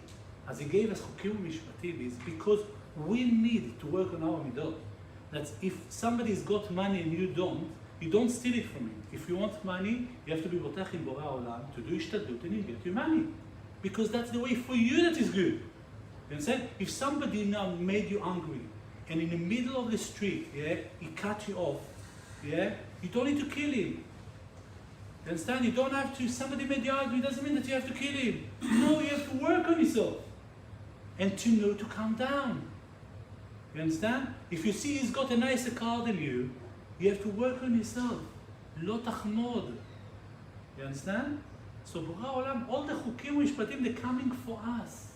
as he gave us Chokim Mishpatim, is because we need to work on our midot. That if somebody's got money and you don't steal it from him. If you want money, you have to be botach in Borei Olam to do ishtadlut and you get your money. Because that's the way for you that is good. You understand? If somebody now made you angry, and in the middle of the street, he cut you off, you don't need to kill him. You understand? You don't have to, somebody made you angry, doesn't mean that you have to kill him. No, you have to work on yourself. And to know to calm down. You understand? If you see he's got a nicer car than you have to work on yourself. Lo tachmod. You understand? So Borei Olam, all the chukim mishpatim, they're coming for us.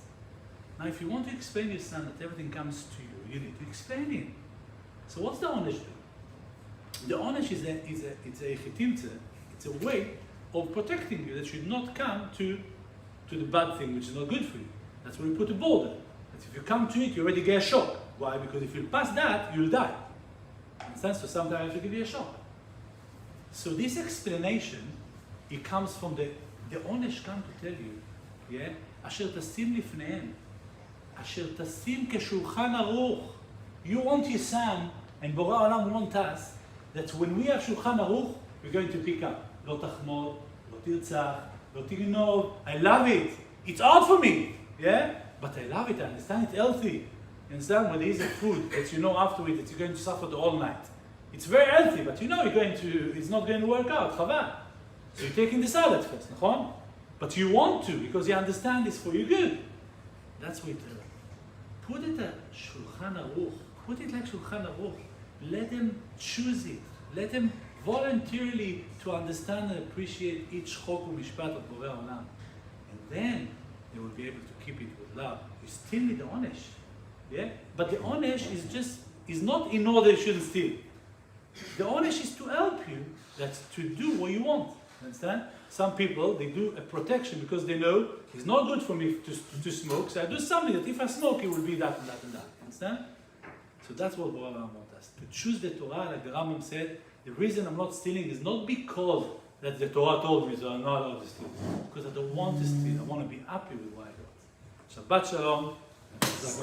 Now if you want to explain to your son that everything comes to you, you need to explain it. So what's the onesh do? The onesh is a chitimtze. It's a way of protecting you that should not come to the bad thing which is not good for you. That's where we put a border. That if you come to it, you already get a shock. Why? Because if you pass that, you'll die. Understand? So sometimes I have to give you a shock. So this explanation, it comes from the onesh come to tell you, asher tasim lifneihem, asher tasim keshulchan aruch. You want your son, and Borei Olam want us, that when we have shulchan aruch, we're going to pick up. Lo tachmod, lo tirtzach, lo tignov. I love it. It's hard for me, but I love it. I understand it's healthy. You understand? When there is a food that you know afterwards that you're going to suffer the all night. It's very healthy, but you know it's not going to work out. Chaval. So you're taking the salad first, נכון? But you want to because you understand it's for your good. That's what put it at Shulchan Aruch. Put it like Shulchan Aruch. Let them choose it. Let them voluntarily to understand and appreciate each chok u'mishpat of Borei Olam. And then they will be able to keep it with love. You still need the onesh. But the onesh is not in order you shouldn't steal. The onesh is to help you, that's to do what you want. Understand? Some people, they do a protection because they know it's not good for me to smoke, so I do something that if I smoke, it will be that and that and that. Understand? So that's what Borei Olam wants us. To choose the Torah, like the Rambam said, the reason I'm not stealing is not because that the Torah told me, so I'm not allowed to steal. Because I don't want to steal. I want to be happy with what I got. Shabbat Shalom. Yes,